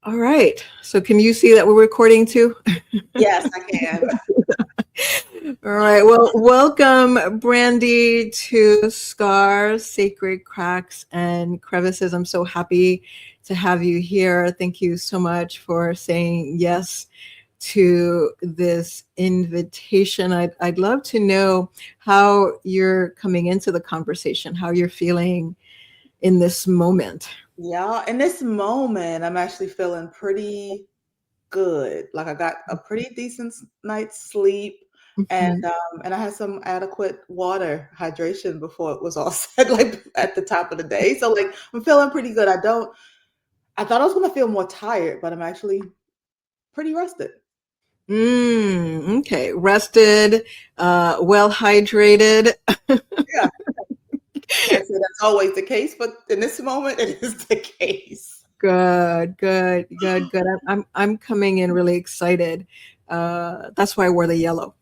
All right. So can you see that we're recording too? Yes, I can. All right. Well, welcome, Brandy, to SCCaR Sacred Cracks and Crevices. I'm so happy to have you here. Thank you so much for saying yes to this invitation. I'd love to know how you're coming into the conversation, how you're feeling in this moment. Yeah, in this moment, I'm actually feeling pretty good. Like I got a pretty decent night's sleep, and Mhm. and I had some adequate water hydration before it was all set, like at the top of the day. So like I'm feeling pretty good. I thought I was gonna feel more tired, but I'm actually pretty rested. Okay. Rested, well hydrated. Yeah, can't say that's always the case, but in this moment, it is the case. Good, good, good, good. I'm coming in really excited. That's why I wore the yellow.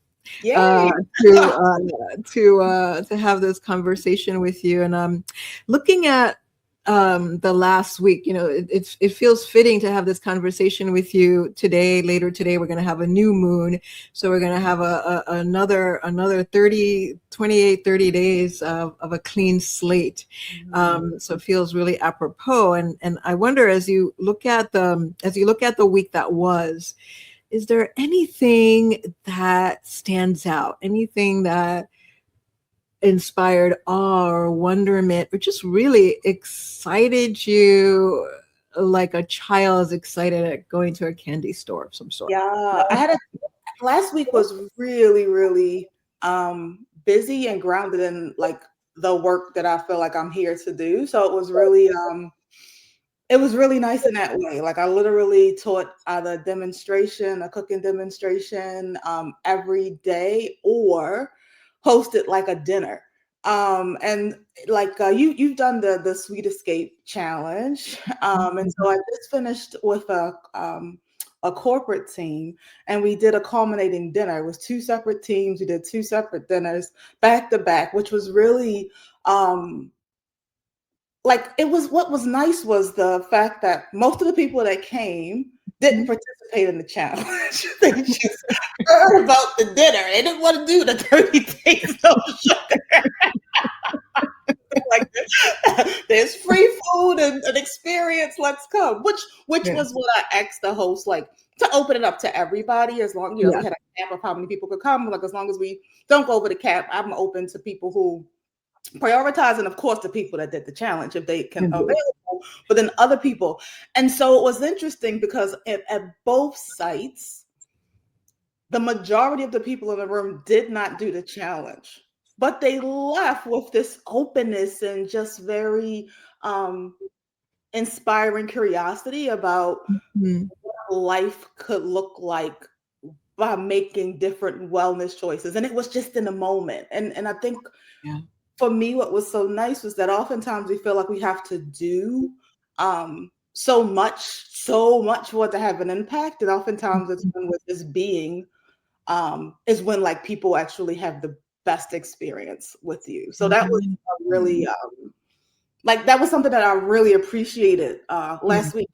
Uh, Yay! to to have this conversation with you, and looking at the last week. You know, it feels fitting to have this conversation with you today. Later today, we're going to have a new moon, so we're going to have another 30 days of a clean slate. So it feels really apropos, and I wonder, as you look at the week that was, is there anything that stands out? Anything that inspired awe or wonderment or just really excited you like a child is excited at going to a candy store of some sort? Yeah, I had a last week was really, really busy and grounded in like the work that I feel like I'm here to do. So it was really nice in that way. Like I literally taught either a demonstration, a cooking demonstration every day or hosted like a dinner. And like you've done the Sweet Escape challenge. And so I just finished with a corporate team and we did a culminating dinner. It was two separate teams. We did two separate dinners back to back, which was really like it was what was nice was the fact that most of the people that came didn't participate in the challenge. They just heard about the dinner. They didn't want to do the 30 days no sugar. Like there's free food and an experience. Let's come. Which Yeah. was what I asked the host, like to open it up to everybody. As long we Yeah. had a cap of how many people could come. Like as long as we don't go over the cap, I'm open to people who prioritizing, of course, the people that did the challenge if they can Indeed. available, but then other people. And so it was interesting because at both sites, the majority of the people in the room did not do the challenge, but they left with this openness and just very um, inspiring curiosity about Mhm. what life could look like by making different wellness choices. And it was just in the moment. And I think Yeah. for me, what was so nice was that oftentimes we feel like we have to do so much for it to have an impact. And oftentimes it's when we're just being is when like people actually have the best experience with you. So that was a really like that was something that I really appreciated Yeah. last week.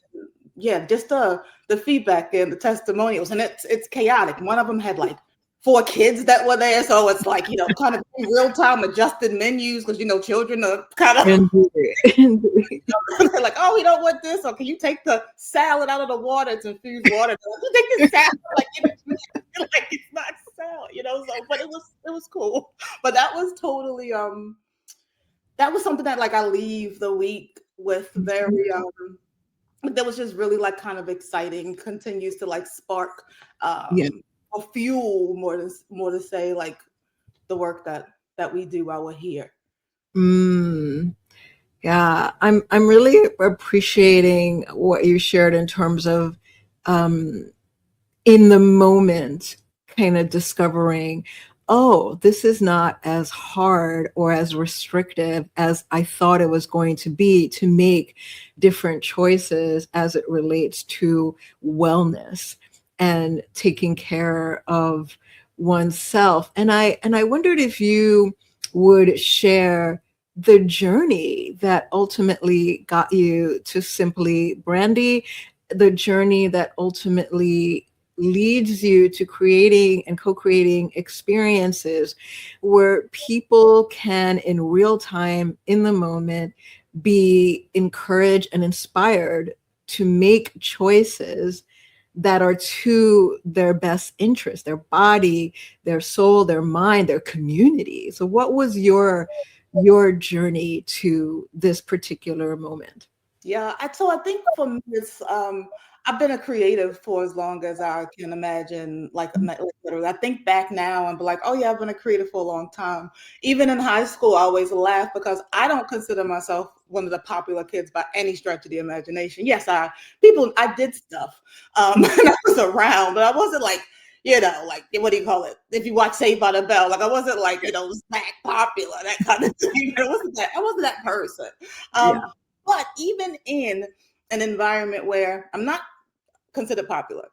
Yeah, just the feedback and the testimonials, and it's chaotic. One of them had like 4 kids that were there, so it's like kind of real time adjusted menus because children are kind of Indeed. Indeed. they're like, oh, we don't want this, or can you take the salad out of the water? It's infused water. Like, you take the salad, like like it's not salad, So, but it was cool. But that was totally that was something that like I leave the week with very that was just really like kind of exciting, continues to like spark Yeah. or fuel more to say like the work that we do while we're here. Mm. Yeah, I'm really appreciating what you shared in terms of um, in the moment, kind of discovering, oh, this is not as hard or as restrictive as I thought it was going to be to make different choices as it relates to wellness and taking care of oneself. And I wondered if you would share the journey that ultimately got you to simply Brandy the journey that ultimately leads you to creating and co-creating experiences where people can in real time, in the moment, be encouraged and inspired to make choices that are to their best interest, their body, their soul, their mind, their community. So what was your journey to this particular moment? Yeah, so I think for me, it's I've been a creative for as long as I can imagine. Like literally, I think back now and be like, oh yeah, I've been a creative for a long time. Even in high school, I always laugh because I don't consider myself one of the popular kids by any stretch of the imagination. Yes, I did stuff, and I was around, but I wasn't like, like what do you call it? If you watch Saved by the Bell, like I wasn't like, that popular, that kind of thing. I wasn't that person. Yeah. But even in an environment where I'm not considered popular,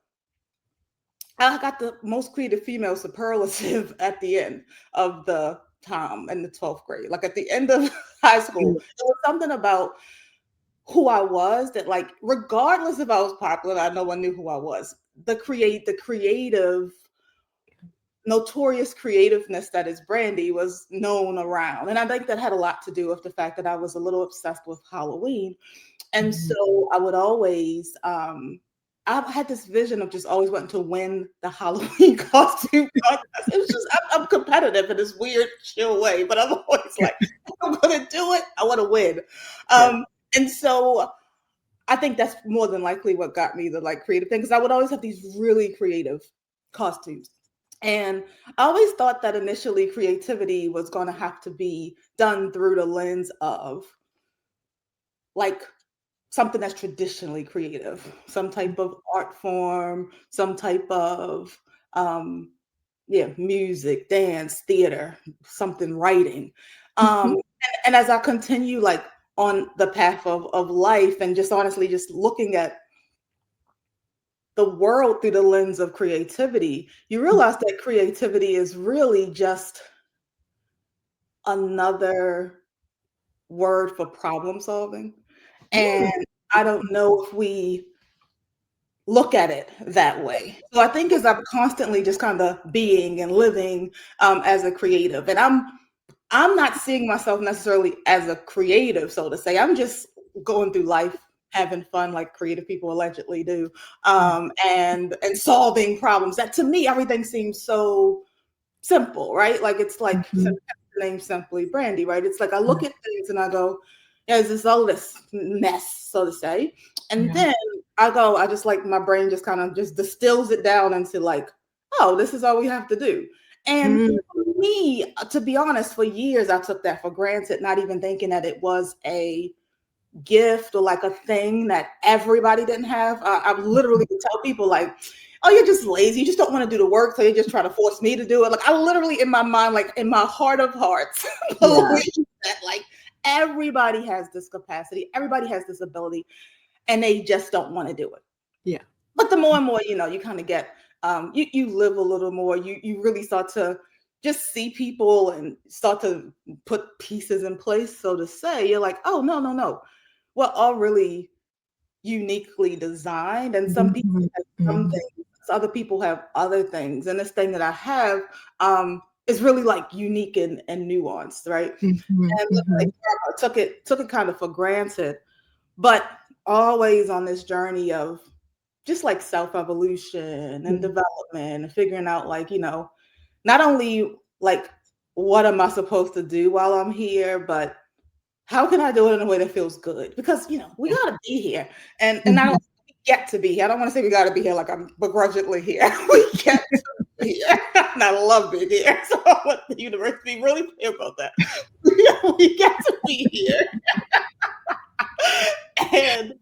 I got the most creative female superlative at the end of the time in the 12th grade. Like at the end of high school, there was something about who I was that, like, regardless if I was popular, no one knew who I was. The creative, notorious creativeness that is Brandy was known around. And I think that had a lot to do with the fact that I was a little obsessed with Halloween. And so I would always, I've had this vision of just always wanting to win the Halloween costume contest. It was just, I'm competitive in this weird, chill way, but I'm always like, I'm going to do it. I want to win. And so I think that's more than likely what got me the like creative thing, because I would always have these really creative costumes. And I always thought that initially creativity was going to have to be done through the lens of like something that's traditionally creative, some type of art form, some type of music, dance, theater, something writing. And as I continue like on the path of life and just honestly just looking at the world through the lens of creativity, you realize that creativity is really just another word for problem solving. And I don't know if we look at it that way. So I think as I'm constantly just kind of being and living as a creative, and I'm not seeing myself necessarily as a creative, so to say. I'm just going through life having fun like creative people allegedly do, and solving problems. That to me, everything seems so simple, right? Like it's like the name simply Brandy, right? It's like I look at things and I go, yeah, is this all this mess, so to say? And then I just like my brain just kind of just distills it down into like, oh, this is all we have to do. And for me, to be honest, for years I took that for granted, not even thinking that it was a gift or like a thing that everybody didn't have. I literally would tell people like, oh, you're just lazy. You just don't want to do the work. So you just try to force me to do it. Like I literally in my mind, like in my heart of hearts, believe that like everybody has this capacity. Everybody has this ability and they just don't want to do it. Yeah. But the more and more, you kind of get, you live a little more, you really start to just see people and start to put pieces in place, so to say. You're like, oh, no. We're all really uniquely designed. And some people have some things, other people have other things. And this thing that I have is really like unique and nuanced, right? And like, I took it kind of for granted, but always on this journey of just like self-evolution and development and figuring out like, not only like what am I supposed to do while I'm here, but how can I do it in a way that feels good? Because we gotta be here. And I don't get to be here. I don't want to say we gotta be here like I'm begrudgingly here. We get to be here. And I love being here. So I want the universe to be really clear about that. We get to be here. And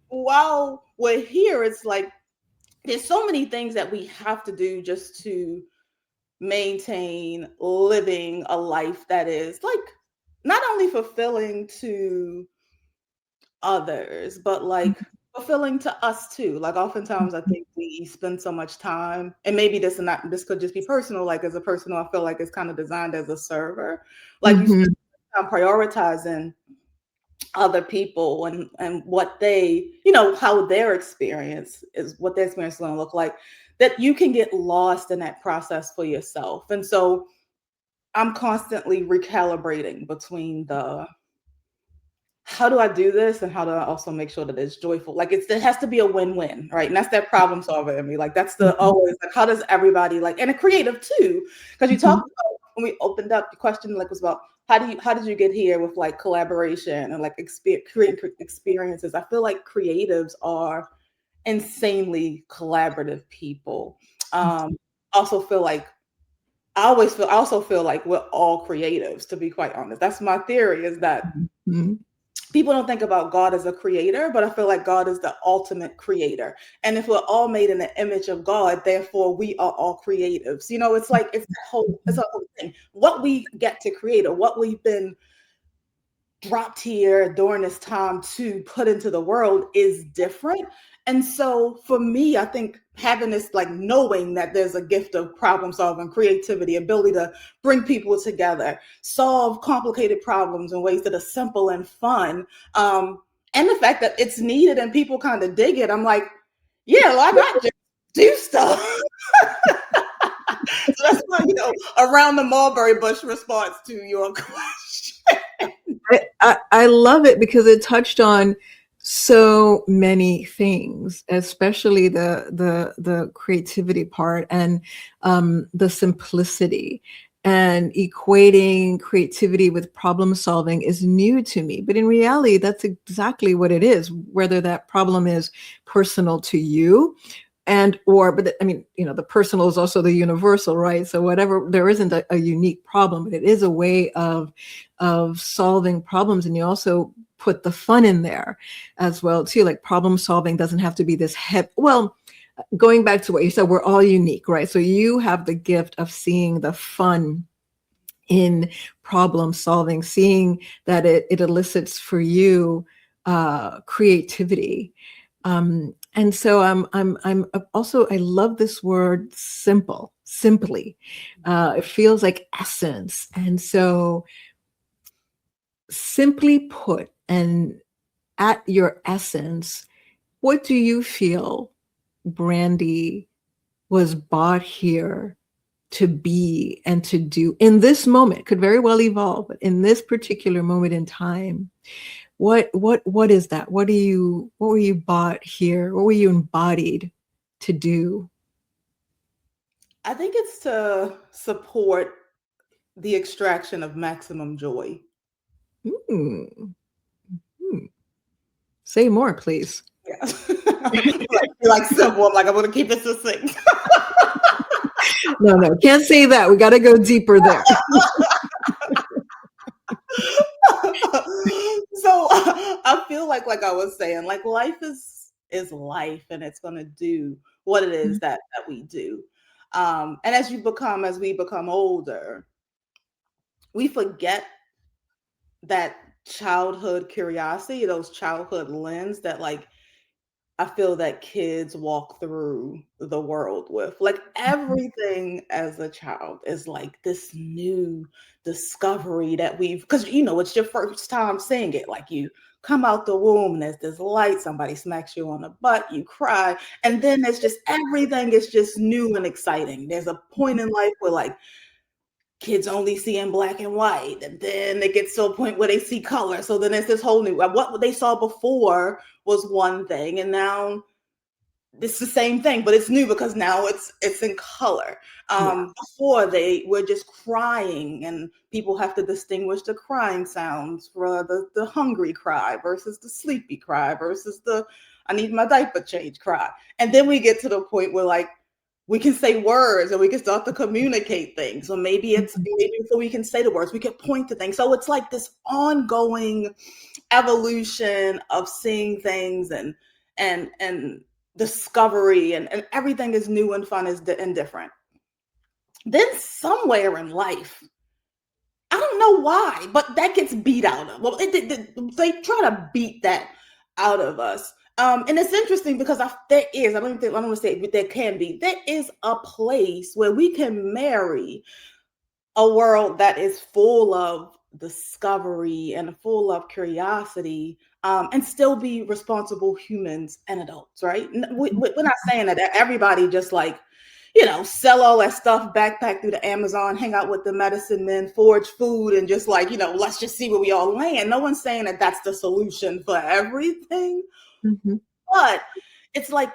while we're here, it's like there's so many things that we have to do just to maintain living a life that is like not only fulfilling to others, but like fulfilling to us too. Like oftentimes I think we spend so much time, and maybe this could just be personal, like as a person who I feel like is kind of designed as a server. Like you spend time prioritizing other people and what they, how their experience is, what their experience is going to look like, that you can get lost in that process for yourself. And so I'm constantly recalibrating between the how do I do this and how do I also make sure that it's joyful? Like it has to be a win-win, right? And that's that problem solver in me. Like that's the Mhm. always like how does everybody like, and a creative too, because you talked Mhm. about when we opened up the question like was about how did you get here with like collaboration and like creating experiences. I feel like creatives are insanely collaborative people. Um, also feel like I also feel like we're all creatives, to be quite honest. That's my theory, is that Mhm. people don't think about God as a creator, but I feel like God is the ultimate creator. And if we're all made in the image of God, therefore we are all creatives. It's like it's a whole thing. What we get to create or what we've been dropped here during this time to put into the world is different. And so for me, I think having this, like knowing that there's a gift of problem solving, creativity, ability to bring people together, solve complicated problems in ways that are simple and fun, and the fact that it's needed and people kind of dig it, I'm like, yeah, why not just do stuff? So that's my, around the mulberry bush response to your question. I love it because it touched on so many things, especially the creativity part and the simplicity. And equating creativity with problem solving is new to me, but in reality, that's exactly what it is. Whether that problem is personal to you, but I mean, the personal is also the universal, right? So whatever, there isn't a unique problem, but it is a way of solving problems. And you also put the fun in there as well too. Like problem solving doesn't have to be this well, going back to what you said, we're all unique, right? So you have the gift of seeing the fun in problem solving, seeing that it elicits for you creativity. And so I'm also, I love this word simply. It feels like essence. And so simply put, and at your essence, what do you feel Brandy was bought here to be and to do in this moment? Could very well evolve, but in this particular moment in time, what is that? What were you bought here? What were you embodied to do? I think it's to support the extraction of maximum joy. Hmm. Hmm. Say more, please. Yeah. like simple. I'm like, I'm going to keep it succinct. No, can't say that. We got to go deeper there. So I feel like I was saying, like life is life, and it's going to do what it is that we do. And as we become older, we forget that childhood curiosity, those childhood lens that like I feel that kids walk through the world with. Like everything as a child is like this new discovery that because it's your first time seeing it. Like you come out the womb, and there's this light, somebody smacks you on the butt, you cry, and then there's just everything is just new and exciting. There's a point in life where like kids only see in black and white, and then it gets to a point where they see color. So then it's this whole new what they saw before was one thing, and now it's the same thing, but it's new because now it's in color. Yeah. Before they were just crying, and people have to distinguish the crying sounds for the hungry cry versus the sleepy cry versus the I need my diaper change cry. And then we get to the point where like we can say words and we can start to communicate things. Or maybe before we can say the words, we can point to things. So it's like this ongoing evolution of seeing things and discovery, and everything is new and fun and different. Then somewhere in life, I don't know why, but that gets beat out of. Well, they try to beat that out of us. And it's interesting because there is, I don't want to say there can be, there is a place where we can marry a world that is full of discovery and full of curiosity, and still be responsible humans and adults, right? We're not saying that everybody just like, sell all that stuff, backpack through the Amazon, hang out with the medicine men, forage food, and just like, let's just see where we all land. No one's saying that that's the solution for everything. Mm-hmm. But it's like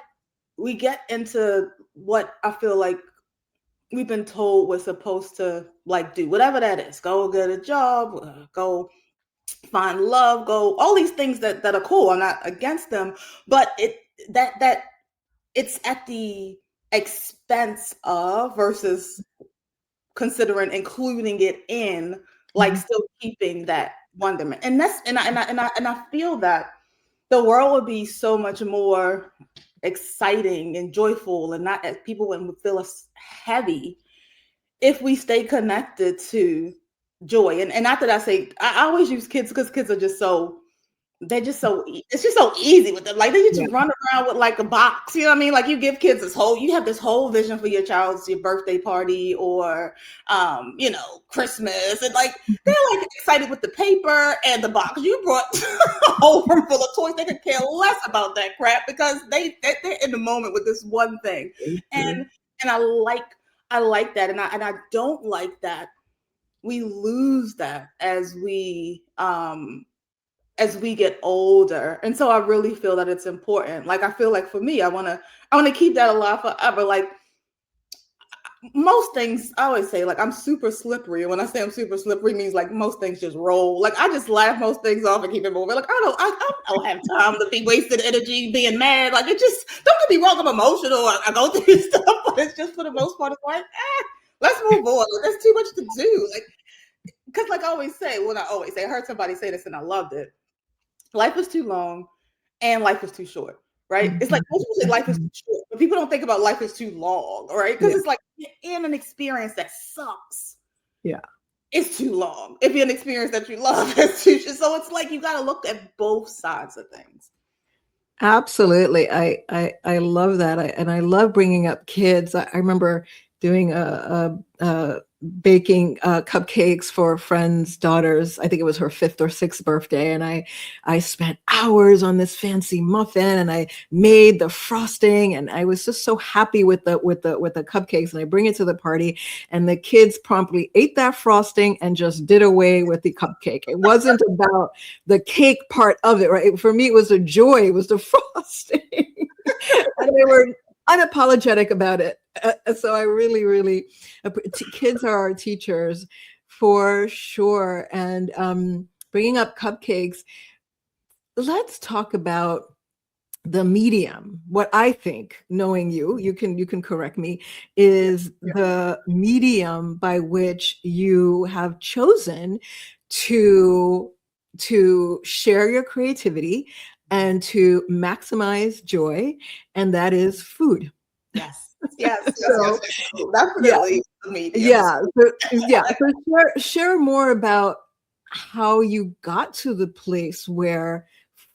we get into what I feel like we've been told we're supposed to like do, whatever that is. Go get a job, go find love, go all these things that are cool. I'm not against them, but it's at the expense of versus considering including it in, like still keeping that wonderment. And I feel that the world would be so much more exciting and joyful, and not as people wouldn't feel us heavy if we stay connected to joy. And not that I say, I always use kids because kids are just so, it's just so easy with them. Like they just run around with like a box, you know what I mean? Like you give kids you have this whole vision for your child's, your birthday party or, Christmas. And like, they're like excited with the paper and the box. You brought a whole room full of toys. They could care less about that crap because they're in the moment with this one thing. And I like that. And I don't like that we lose that as we get older. And so I really feel that it's important. Like, I feel like for me, I want to keep that alive forever. Like most things, I always say, like, I'm super slippery. And when I say I'm super slippery, means like most things just roll. Like I just laugh most things off and keep it moving. Like I don't have time to be wasting energy being mad. Like it just, don't get me wrong, I'm emotional. I go through stuff, but it's just for the most part, it's like, let's move on. Like, there's too much to do. Like, because like I always say, I heard somebody say this and I loved it. Life is too long and life is too short, right? It's like most people say life is too short, but people don't think about life is too long, right? Because it's like in an experience that sucks. Yeah. It's too long. If you're an experience that you love, it's too short. So it's like you got to look at both sides of things. Absolutely. I love that. And I love bringing up kids. I remember doing baking cupcakes for a friend's daughter's, I think it was her 5th or 6th birthday. And I spent hours on this fancy muffin and I made the frosting and I was just so happy with the cupcakes, and I bring it to the party and the kids promptly ate that frosting and just did away with the cupcake. It wasn't about the cake part of it, right? For me, it was a joy. It was the frosting. And they were unapologetic about it. So I really, really, kids are our teachers for sure. And bringing up cupcakes, let's talk about the medium. What I think, knowing you can correct me, is the medium by which you have chosen to share your creativity and to maximize joy, and that is food. Yes. Definitely. So share more about how you got to the place where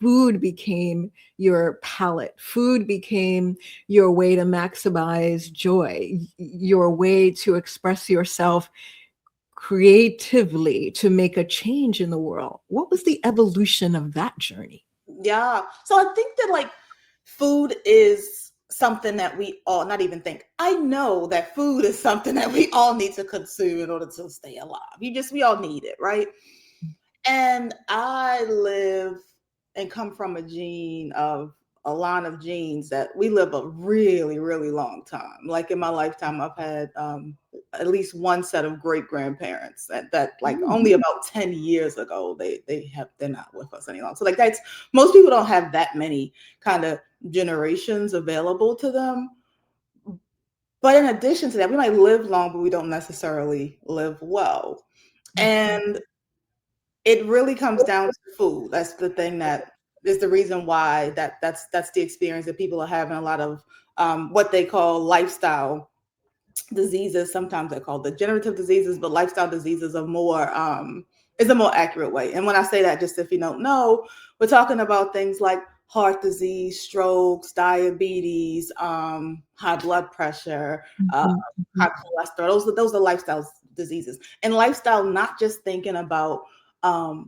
food became your palette. Food became your way to maximize joy, your way to express yourself creatively, to make a change in the world. What was the evolution of that journey? Yeah. So I think that like food is something that we all, not even think, I know that food is something that we all need to consume in order to stay alive. We all need it, right? And I live and come from a line of genes that we live a really, really long time. Like in my lifetime, I've had at least one set of great grandparents that like only about 10 years ago, they're not with us any longer. So like most people don't have that many kind of generations available to them. But in addition to that, we might live long, but we don't necessarily live well. And it really comes down to food. That's the thing that is the reason why that's the experience that people are having a lot of what they call lifestyle diseases. Sometimes they're called degenerative diseases, but lifestyle diseases are more is a more accurate way. And when I say that, just if you don't know, we're talking about things like heart disease, strokes, diabetes, high blood pressure, high cholesterol. Those are lifestyle diseases. And lifestyle, not just thinking about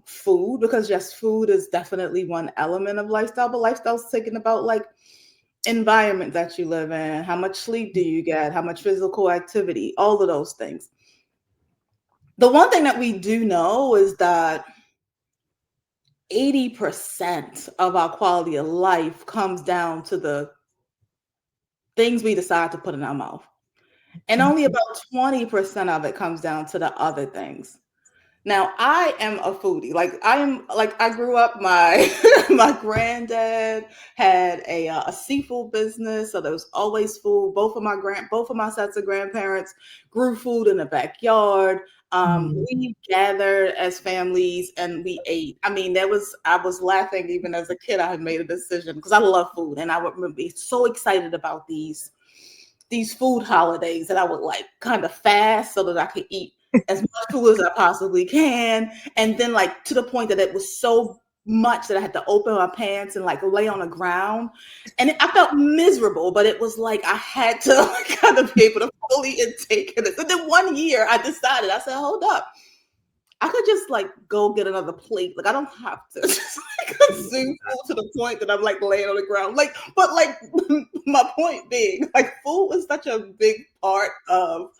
food, because yes, food is definitely one element of lifestyle, but lifestyle is taken about like environment that you live in, how much sleep do you get, how much physical activity, all of those things. The one thing that we do know is that 80% of our quality of life comes down to the things we decide to put in our mouth. And only about 20% of it comes down to the other things. Now, I am a foodie. I grew up, my my granddad had a seafood business, so there was always food. Both of my sets of grandparents grew food in the backyard. We gathered as families and we ate. I mean, I was laughing even as a kid. I had made a decision because I love food, and I would be so excited about these food holidays that I would like kind of fast so that I could eat as much food as I possibly can. And then like to the point that it was so much that I had to open my pants and like lay on the ground. And I felt miserable, but it was like I had to like, kind of be able to fully intake it. And then one year I decided, I said, hold up. I could just like go get another plate. Like I don't have to just like consume food to the point that I'm like laying on the ground. Like, but like my point being, like food is such a big part of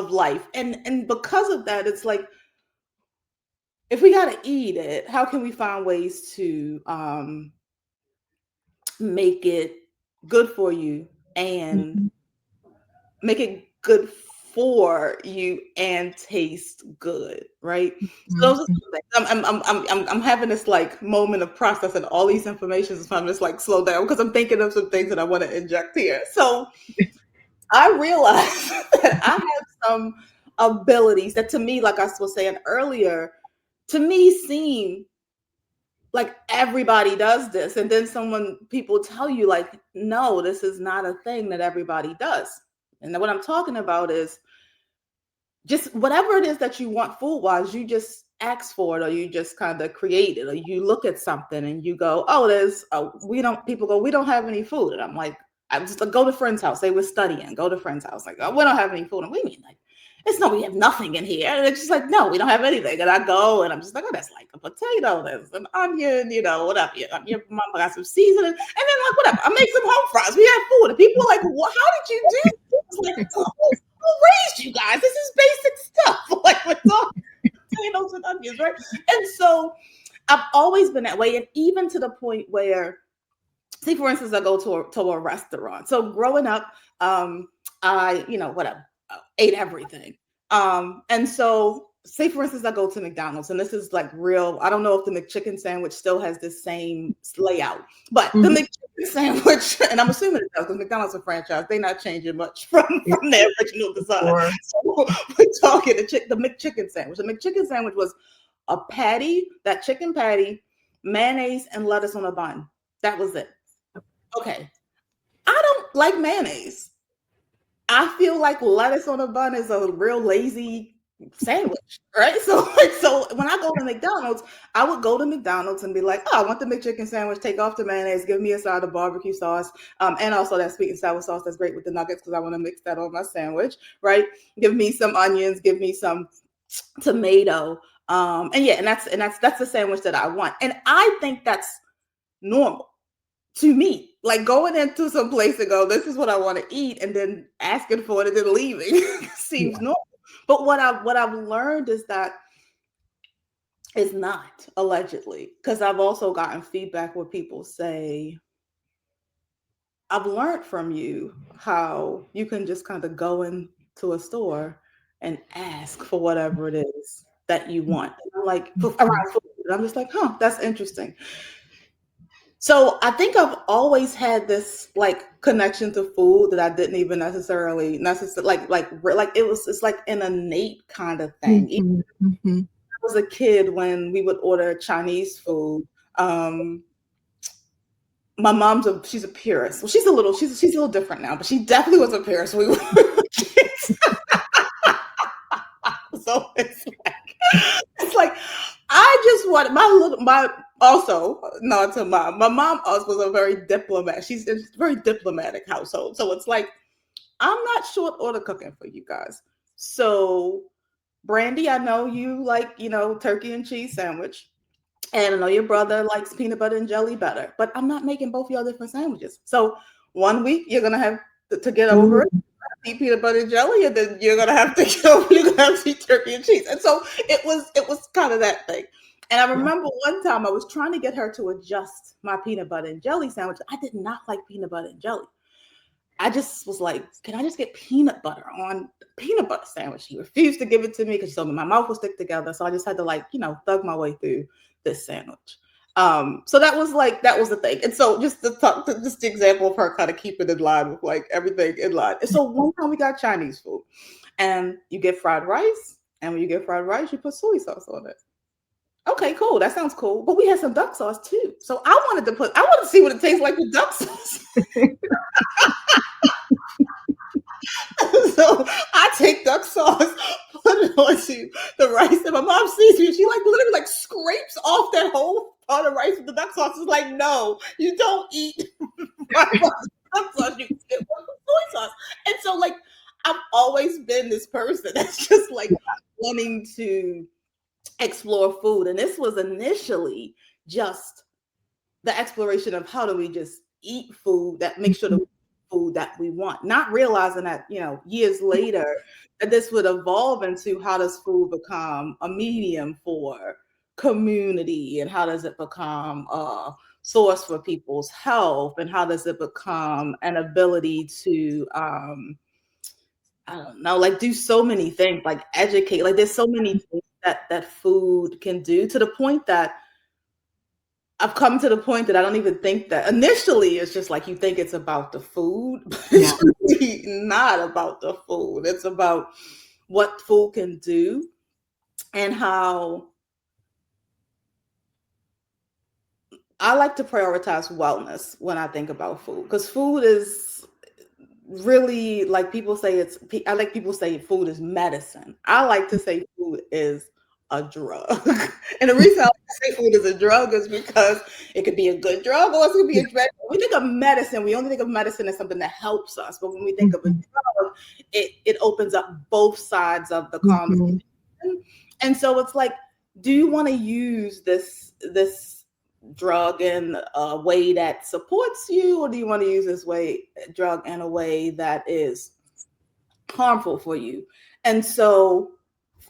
life. And because of that, it's like if we gotta eat it, how can we find ways to make it good for you and make it good for you and taste good, right? So those are some things. I'm having this like moment of processing all these informations. So I'm just like slow down because I'm thinking of some things that I want to inject here. So I realized that I have some abilities that to me, like I was saying earlier, to me seem like everybody does this. And then people tell you like, no, this is not a thing that everybody does. And what I'm talking about is just whatever it is that you want food wise, you just ask for it, or you just kind of create it, or you look at something and you go, oh, people go, we don't have any food. And I'm like, I just like, go to friend's house. They were studying, go to friend's house. Like, oh, we don't have any food. And we mean like, we have nothing in here. And it's just like, no, we don't have anything. And I go and I'm just like, oh, that's like a potato, there's an onion, whatever. Your mom got some seasoning. And then like, whatever, I make some home fries. We have food. And people are like, well, how did you do this? Like, who raised you guys? This is basic stuff. Like we're talking potatoes and onions, right? And so I've always been that way. And even to the point where, say, for instance, I go to a restaurant. So growing up, I, ate everything. And so say, for instance, I go to McDonald's, and this is like real. I don't know if the McChicken sandwich still has the same layout, but the McChicken sandwich, and I'm assuming it does because McDonald's is a franchise. They're not changing much from their original design. So we're talking the McChicken sandwich. The McChicken sandwich was a patty, that chicken patty, mayonnaise, and lettuce on a bun. That was it. Okay. I don't like mayonnaise. I feel like lettuce on a bun is a real lazy sandwich, right? So when I go to McDonald's, I would go to McDonald's and be like, oh, I want the McChicken sandwich, take off the mayonnaise, give me a side of barbecue sauce, and also that sweet and sour sauce that's great with the nuggets because I want to mix that on my sandwich, right? Give me some onions, give me some tomato, and that's the sandwich that I want. And I think that's normal to me. Like going into some place and go, this is what I want to eat, and then asking for it and then leaving seems normal. But what I've learned is that it's not, allegedly, because I've also gotten feedback where people say, I've learned from you how you can just kind of go into a store and ask for whatever it is that you want. And I'm like, around food. And I'm just like, that's interesting. So I think I've always had this like connection to food that I didn't even necessarily like it's like an innate kind of thing. Even I was a kid when we would order Chinese food. My mom's she's a purist. Well, she's a little different now, but she definitely was a purist. We were so it's like I just want my also not to my mom also was a very diplomat. She's a very diplomatic household. So it's like, I'm not short order cooking for you guys. So Brandy, I know you like, turkey and cheese sandwich. And I know your brother likes peanut butter and jelly better, but I'm not making both of y'all different sandwiches. So one week you're gonna have to get over it, eat peanut butter and jelly, and then you're gonna have to you're gonna have to eat turkey and cheese. And so it was kind of that thing. And I remember one time I was trying to get her to adjust my peanut butter and jelly sandwich. I did not like peanut butter and jelly. I just was like, can I just get peanut butter on peanut butter sandwich? She refused to give it to me because she told me my mouth will stick together. So I just had to thug my way through this sandwich. So that was the thing. And so just the example of her kind of keeping in line with like everything in line. And so one time we got Chinese food and you get fried rice. And when you get fried rice, you put soy sauce on it. Okay, cool. That sounds cool. But we had some duck sauce too. So I wanted to see what it tastes like with duck sauce. So I take duck sauce, put it onto the rice, and my mom sees me. She literally scrapes off that whole pot of rice with the duck sauce. It's like, no, you don't eat duck sauce. You get one with soy sauce. And so I've always been this person that's just wanting to explore food. And this was initially just the exploration of how do we just eat food that makes sure the food that we want, not realizing that, years later, that this would evolve into how does food become a medium for community, and how does it become a source for people's health, and how does it become an ability to I don't know, do so many things, educate. There's so many things that food can do, to the point that I've come to the point that I don't even think that initially it's just you think it's about the food, but it's really not about the food. It's about what food can do and how I like to prioritize wellness when I think about food, because food is really, people say I like people say food is medicine. I like to say food is a drug. And the reason I like to say food is a drug is because it could be a good drug or it could be a drug. When we think of medicine, we only think of medicine as something that helps us. But when we think of a drug, it opens up both sides of the conversation. And so it's do you want to use this drug in a way that supports you, or do you want to use this drug in a way that is harmful for you? And so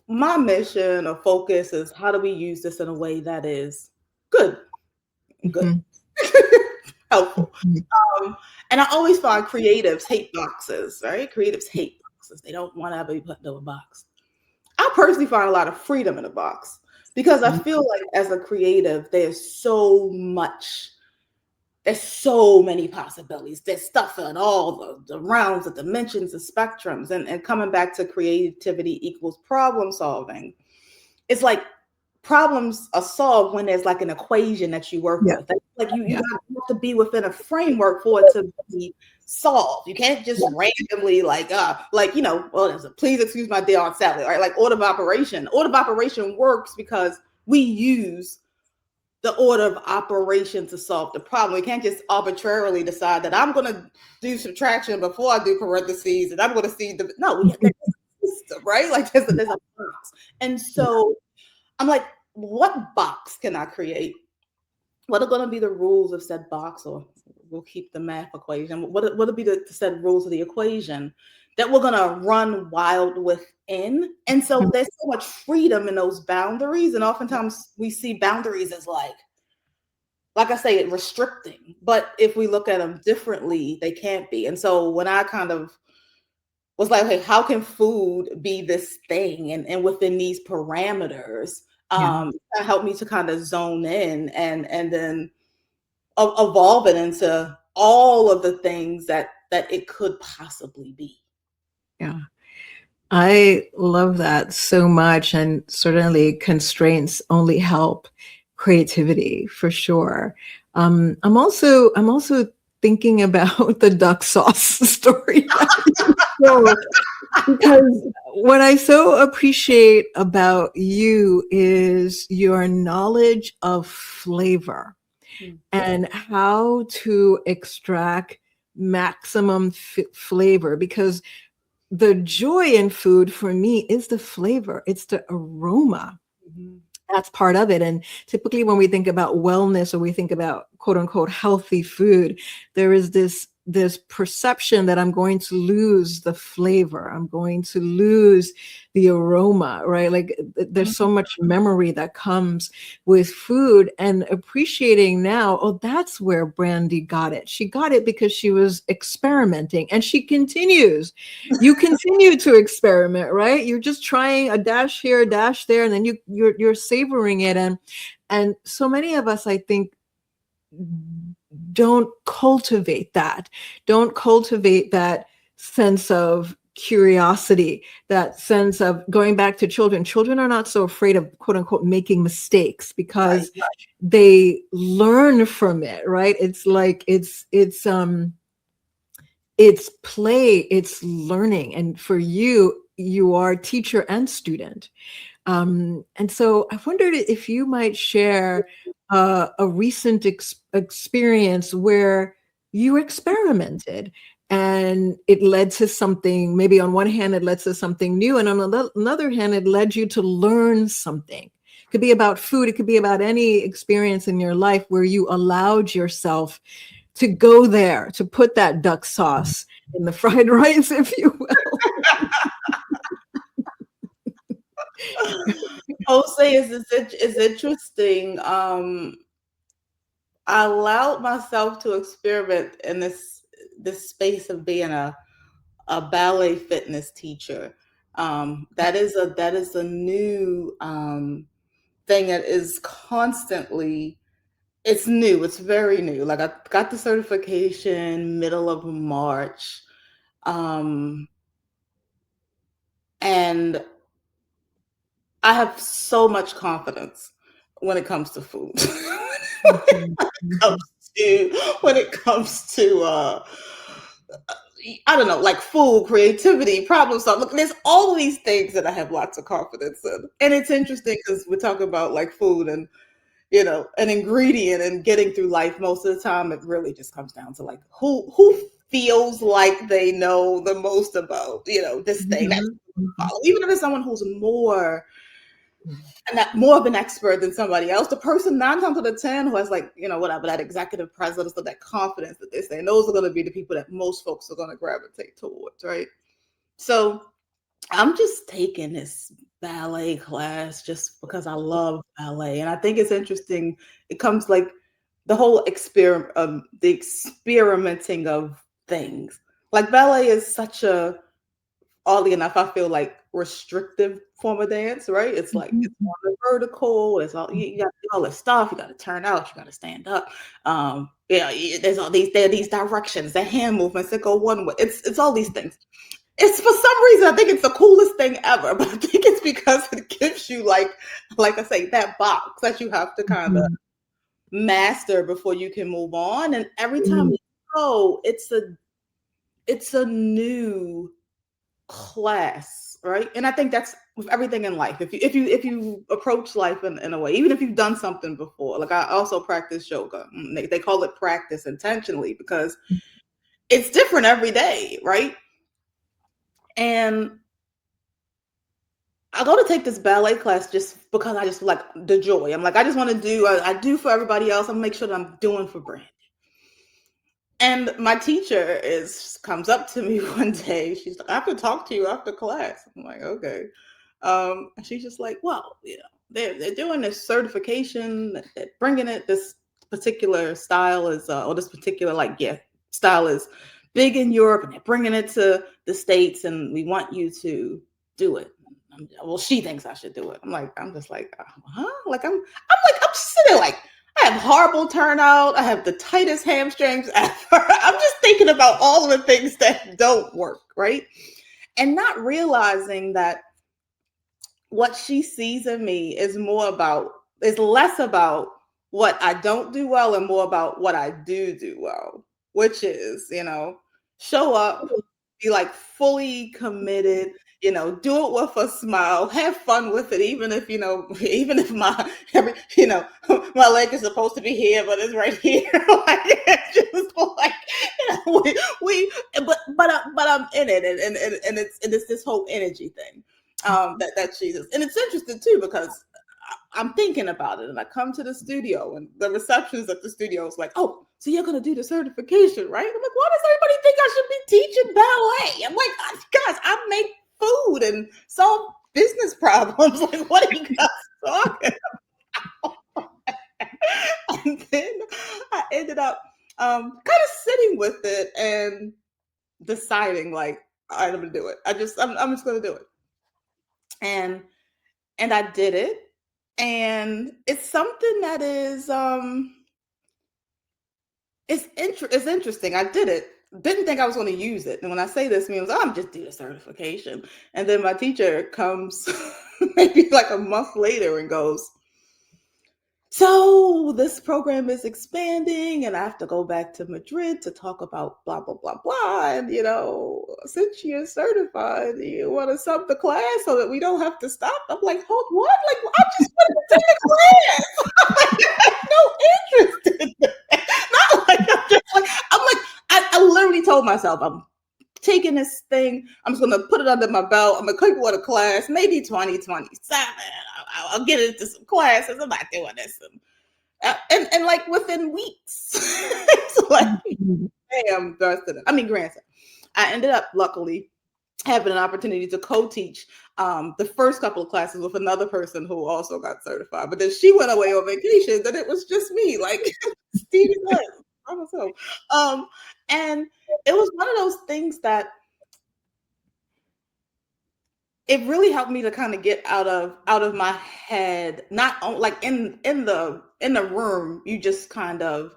my mission or focus is, how do we use this in a way that is good, helpful? And I always find creatives hate boxes, right? Creatives hate boxes. They don't want to ever be put into a box. I personally find a lot of freedom in a box, because I feel like as a creative, there's so many possibilities. There's stuff in all the realms, the dimensions, the spectrums, and coming back to creativity equals problem solving. It's problems are solved when there's an equation that you work with. You have to be within a framework for it to be solved. You can't just randomly please excuse my day on Saturday, right? Order of operation. Order of operation works because we use the order of operation to solve the problem. We can't just arbitrarily decide that I'm going to do subtraction before I do parentheses, and I'm going to see we have a system, right? There's a box. And so I'm what box can I create? What are going to be the rules of said box? Or we'll keep the math equation. What will be the said rules of the equation that we're going to run wild within? And so there's so much freedom in those boundaries. And oftentimes we see boundaries as I say, restricting. But if we look at them differently, they can't be. And so when I kind of was hey, how can food be this thing? And within these parameters, that helped me to kind of zone in and then evolve it into all of the things that it could possibly be. Yeah. I love that so much. And certainly constraints only help creativity, for sure. I'm also thinking about the duck sauce story. Because what I so appreciate about you is your knowledge of flavor and how to extract maximum flavor, because the joy in food for me is the flavor. It's the aroma. Mhm. That's part of it. And typically when we think about wellness or we think about quote unquote healthy food, there is this perception that I'm going to lose the flavor. I'm going to lose the aroma, right? Like there's so much memory that comes with food, and appreciating now, oh, that's where Brandy got it. She got it because she was experimenting, and she continues. You continue to experiment, right? You're just trying a dash here, a dash there, and then you're savoring it. And so many of us, I think, don't cultivate that sense of curiosity, that sense of going back to children. Children are not so afraid of quote unquote making mistakes Right. because they learn from it, right? It's like it's play, it's learning. And for you, you are teacher and student. And so I wondered if you might share a recent experience where you experimented and it led to something. Maybe on one hand, it led to something new, and on another hand, it led you to learn something. It could be about food. It could be about any experience in your life where you allowed yourself to go there, to put that duck sauce in the fried rice, if you will. I'll say it's interesting. I allowed myself to experiment in this space of being a ballet fitness teacher. That is a new thing that is constantly. It's new. It's very new. Like I got the certification middle of March, and I have so much confidence when it comes to food. Mhm, comes mhm, when it comes to I don't know, like food, creativity, problem solving. Look, there's all of these things that I have lots of confidence in. And it's interesting because we talk about like food and an ingredient and getting through life. Most of the time it really just comes down to like who feels like they know the most about, this thing. That's mhm, mhm, follow. Even if it's someone who's more mhm. and that more of an expert than somebody else. The person 9 times out of 10 who has like, whatever, that executive presence or that confidence that they're saying, those are going to be the people that most folks are going to gravitate towards, right? So I'm just taking this ballet class just because I love ballet. And I think it's interesting. It comes like the whole the experimenting of things. Like ballet is such a oddly enough, I feel like restrictive form of dance, right? It's like Mhm, it's on the vertical. It's all you got to do all this stuff. You got to turn out. You got to stand up. There's all these directions, the hand movements that go one way. It's all these things. It's for some reason I think it's the coolest thing ever, but I think it's because it gives you like I say that box that you have to kind of mhm, master before you can move on. And every time mhm, you go, it's a new class, right? And I think that's with everything in life. If you approach life in a way, even if you've done something before, like I also practice yoga. They call it practice intentionally because it's different every day, right? And I go to take this ballet class just because I just like the joy. I'm like, I just want to do, I do for everybody else. I'm make sure that I'm doing for Brand. And my teacher comes up to me one day. She's like, I have to talk to you after class. I'm like, okay. And she's just like, well, they're doing this certification, they're bringing it. This particular style is, or this particular style is big in Europe, and they're bringing it to the States, and we want you to do it. Well, she thinks I should do it. I'm just like, huh? I'm sitting there like, I have horrible turnout. I have the tightest hamstrings ever. I'm just thinking about all of the things that don't work, right? And not realizing that what she sees in me is less about what I don't do well and more about what I do well, which is, show up, be like fully committed, do it with a smile, have fun with it, even if, even if my leg is supposed to be here, but it's right here. Like, it's just like, but I'm in it, and it's this whole energy thing that she's, and it's interesting too because I'm thinking about it, and I come to the studio, and the receptionist at the studio is like, "Oh, so you're gonna do the certification, right?" I'm like, "Why does everybody think I should be teaching ballet?" I'm like, "Guys, I make food and solve business problems. Like, what are you guys talking about?" And then I ended up kind of sitting with it and deciding, like, all right, I'm gonna do it. I'm just gonna do it, and I did it, and it's something that is it's interesting. I did it. Didn't think I was going to use it. And when I say this, means I'm just do the certification. And then my teacher comes maybe like a month later and goes, "So this program is expanding, and I have to go back to Madrid to talk about blah, blah, blah, blah. And, since you're certified, you want to sub the class so that we don't have to stop?" I'm like, "Hold what? Like, I just want to take a class. I have no interest in that." Not like I literally told myself, I'm taking this thing, I'm just going to put it under my belt. I'm going to click with a class, maybe 2027. I'll get into some classes. I'm not doing this. And like within weeks, it's like, bam, busted it. I mean, granted, I ended up luckily having an opportunity to co-teach the first couple of classes with another person who also got certified. But then she went away on vacation, then it was just me, like Stevie by myself. And it was one of those things that it really helped me to kind of get out of my head. Not like in the room, you just kind of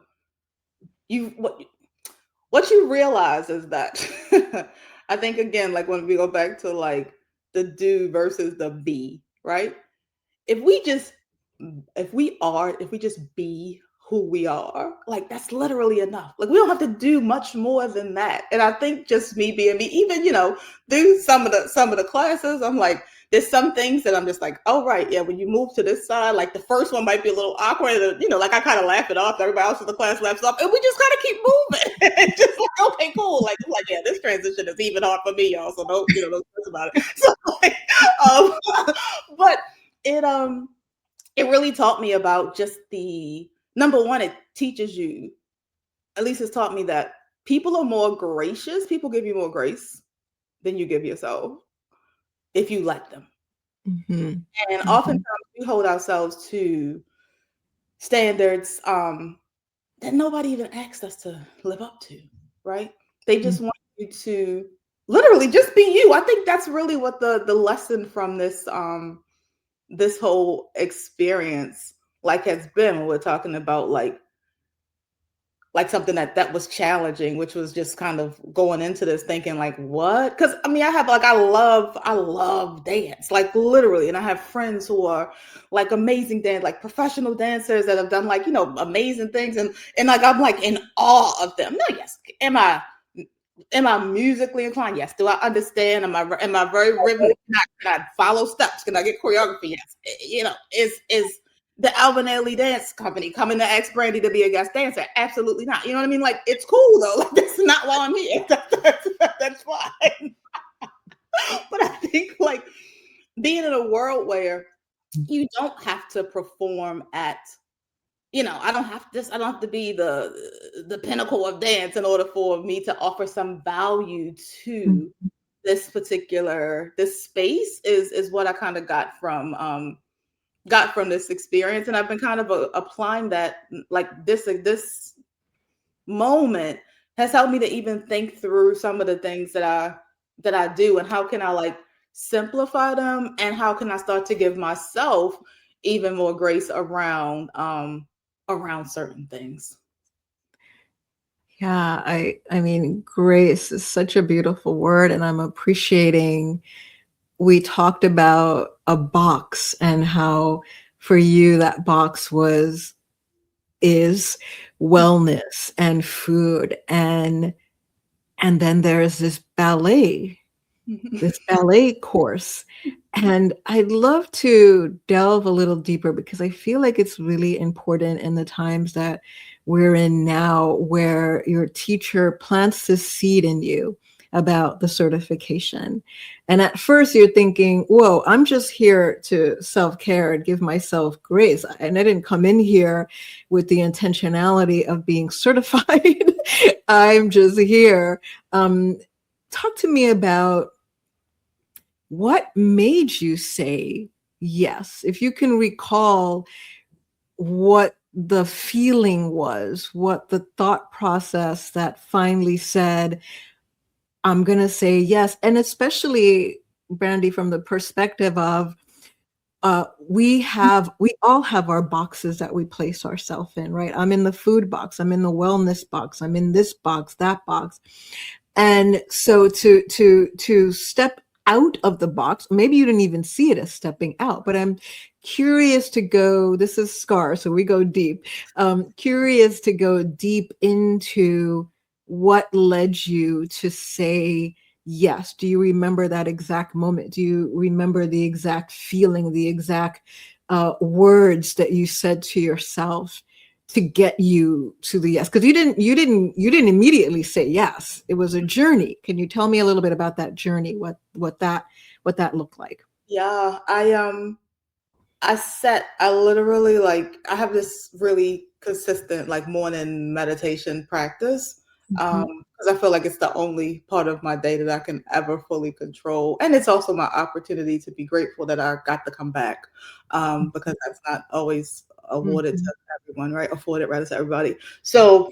what you realize is that I think, again, like when we go back to like the do versus the be, right? If we just be who we are, like that's literally enough. Like we don't have to do much more than that. And I think just me being me, even through some of the classes, I'm like, there's some things that I'm just like, oh right, yeah, when you move to this side, like the first one might be a little awkward, like I kind of laugh it off, everybody else in the class laughs off, and we just gotta keep moving. And just like, okay, cool. Like I'm like, yeah, this transition is even hard for me, y'all. So don't stress about it. So like, but it really taught me about just the number one, it teaches you, at least it's taught me that people are more gracious. People give you more grace than you give yourself if you let them. Mm-hmm. And oftentimes we hold ourselves to standards that nobody even asked us to live up to, right? They just want you to literally just be you. I think that's really what the lesson from this this whole experience has been when we're talking about like something that was challenging, which was just kind of going into this thinking like, what? Because I mean, I love dance, like literally, and I have friends who are like amazing dance, like professional dancers that have done like amazing things, and like I'm like in awe of them. No, yes, am I musically inclined? Yes. Do I understand? Am I very rhythmic? Can I follow steps? Can I get choreography? Yes. Is the Alvin Ailey Dance Company coming to ask Brandy to be a guest dancer? Absolutely not. You know what I mean? Like, it's cool though. Like, that's not why I'm here. That's fine. But I think like being in a world where you don't have to perform at, I don't have to be the pinnacle of dance in order for me to offer some value to this space is what I kind of got from this experience. And I've been kind of applying that, like this moment has helped me to even think through some of the things that I do, and how can I like simplify them, and how can I start to give myself even more grace around certain things. Yeah, I mean, grace is such a beautiful word, and I'm appreciating we talked about a box and how for you that box is wellness and food, and then there's this ballet course. And I'd love to delve a little deeper because I feel like it's really important in the times that we're in now, where your teacher plants this seed in you about the certification. And at first you're thinking, whoa, I'm just here to self-care and give myself grace. And I didn't come in here with the intentionality of being certified. I'm just here. Talk to me about what made you say yes. If you can recall what the feeling was, what the thought process that finally said, I'm going to say yes. And especially, Brandy, from the perspective of we all have our boxes that we place ourselves in, right? I'm in the food box, I'm in the wellness box, I'm in this box, that box. And so to step out of the box, maybe you didn't even see it as stepping out, but I'm curious to go, this is SCAR, so we go deep. Curious to go deep into what led you to say yes. Do you remember that exact moment? Do you remember the exact feeling, the exact words that you said to yourself to get you to the yes? Because you didn't immediately say yes. It was a journey. Can you tell me a little bit about that journey? What that looked like? Yeah, I literally, like, I have this really consistent like morning meditation practice. Because I feel like it's the only part of my day that I can ever fully control. And it's also my opportunity to be grateful that I got to come back. Because that's not always awarded Mhm. to everyone, right? Afforded rather to everybody. So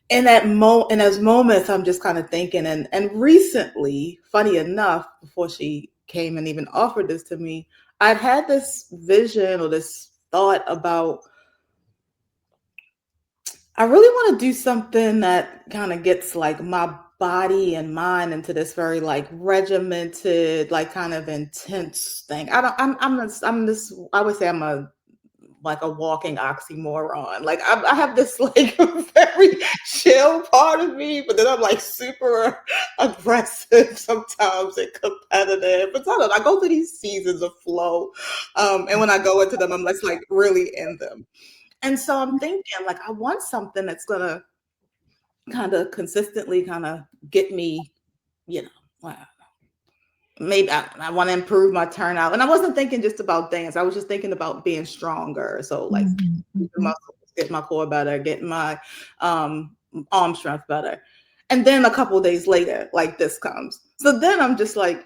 in those moments, I'm just kind of thinking, and recently, funny enough, before she came and even offered this to me, I'd had this vision or this thought about, I really want to do something that kind of gets like my body and mind into this very like regimented, like kind of intense thing. I don't, I'm this, I would say I'm a like a walking oxymoron. Like I have this like very chill part of me, but then I'm like super aggressive sometimes and competitive. But I don't know, I go through these seasons of flow. And when I go into them, I'm just like really in them. And so I'm thinking, like, I want something that's gonna kind of consistently kind of get me, you know, wow, maybe I want to improve my turnout. And I wasn't thinking just about dance. I was just thinking about being stronger. So like Mhm. keeping Mhm. muscles, get my core better, getting my arm strength better. And then a couple of days later, like this comes. So then I'm just like,